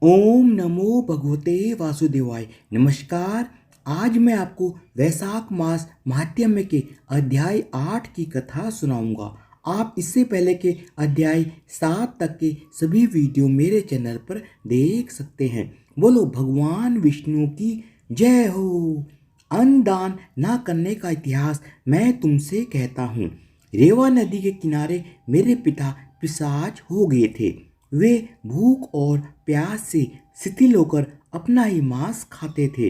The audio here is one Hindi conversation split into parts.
ओम नमो भगवते वासुदेवाय। नमस्कार। आज मैं आपको वैशाख मास महात्म्य के अध्याय 8 की कथा सुनाऊंगा। आप इससे पहले के अध्याय 7 तक के सभी वीडियो मेरे चैनल पर देख सकते हैं। बोलो भगवान विष्णु की जय हो। अन्नदान न करने का इतिहास मैं तुमसे कहता हूँ। रेवा नदी के किनारे मेरे पिता पिशाच हो गए थे। वे भूख और प्यास से शिथिल होकर अपना ही मांस खाते थे।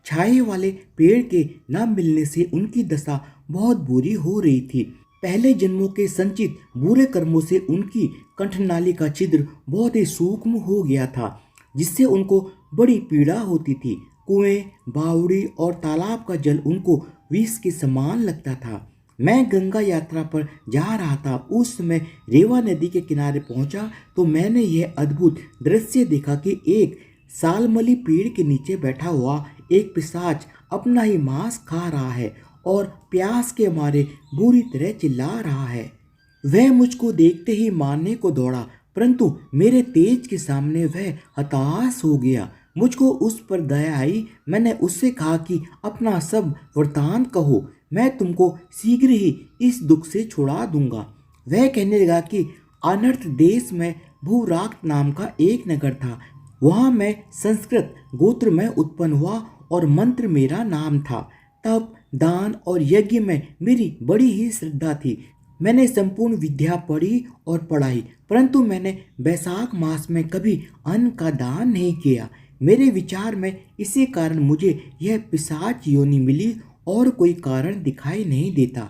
छाए वाले पेड़ के न मिलने से उनकी दशा बहुत बुरी हो रही थी। पहले जन्मों के संचित बुरे कर्मों से उनकी कंठनाली का छिद्र बहुत ही सूक्ष्म हो गया था, जिससे उनको बड़ी पीड़ा होती थी। कुएं, बावड़ी और तालाब का जल उनको विष के समान लगता था। मैं गंगा यात्रा पर जा रहा था। उस समय रेवा नदी के किनारे पहुंचा तो मैंने यह अद्भुत दृश्य देखा कि एक सालमली पेड़ के नीचे बैठा हुआ एक पिशाच अपना ही मांस खा रहा है और प्यास के मारे बुरी तरह चिल्ला रहा है। वह मुझको देखते ही मारने को दौड़ा, परंतु मेरे तेज के सामने वह हताश हो गया। मुझको उस पर दया आई। मैंने उससे कहा कि अपना सब वृतांत कहो, मैं तुमको शीघ्र ही इस दुख से छुड़ा दूंगा। वह कहने लगा कि अनर्थ देश में भूराक्त नाम का एक नगर था। वहाँ मैं संस्कृत गोत्र में उत्पन्न हुआ और मंत्र मेरा नाम था। तप, दान और यज्ञ में मेरी बड़ी ही श्रद्धा थी। मैंने संपूर्ण विद्या पढ़ी और पढ़ाई, परंतु मैंने वैशाख मास में कभी अन्न का दान नहीं किया। मेरे विचार में इसी कारण मुझे यह पिशाच योनि मिली और कोई कारण दिखाई नहीं देता।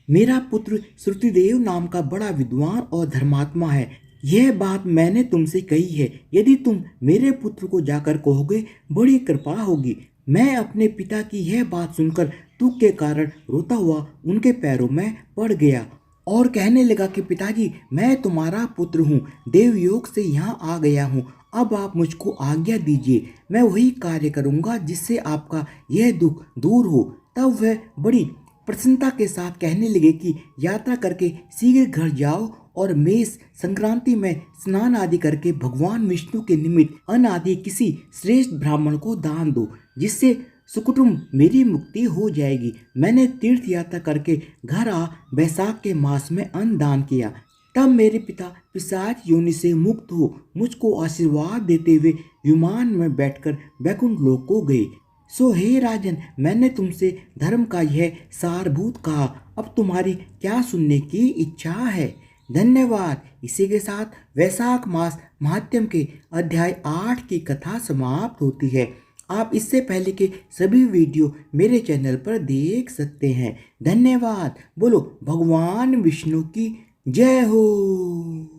मेरा पुत्र श्रुतिदेव नाम का बड़ा विद्वान और धर्मात्मा है। यह बात मैंने तुमसे कही है। यदि तुम मेरे पुत्र को जाकर कहोगे, बड़ी कृपा होगी। मैं अपने पिता की यह बात सुनकर दुख के कारण रोता हुआ उनके पैरों में पड़ गया और कहने लगा कि पिताजी, मैं तुम्हारा पुत्र हूँ, देवयोग से यहाँ आ गया हूँ। अब आप मुझको आज्ञा दीजिए, मैं वही कार्य करूँगा जिससे आपका यह दुख दूर हो। तब वह बड़ी प्रसन्नता के साथ कहने लगे कि यात्रा करके शीघ्र घर जाओ और मेष संक्रांति में स्नान आदि करके भगवान विष्णु के निमित्त अन्न आदि किसी श्रेष्ठ ब्राह्मण को दान दो, जिससे सुकुटुम्ब मेरी मुक्ति हो जाएगी। मैंने तीर्थ यात्रा करके घर आ वैशाख के मास में अन्न दान किया। तब मेरे पिता पिशाच योनि से मुक्त हो मुझको आशीर्वाद देते हुए विमान में बैठकर वैकुंठ लोक को गए। सो हे राजन, मैंने तुमसे धर्म का यह सारभूत कहा। अब तुम्हारी क्या सुनने की इच्छा है? धन्यवाद। इसी के साथ वैशाख मास महात्म्य के अध्याय 8 की कथा समाप्त होती है। आप इससे पहले के सभी वीडियो मेरे चैनल पर देख सकते हैं। धन्यवाद। बोलो भगवान विष्णु की जय हो।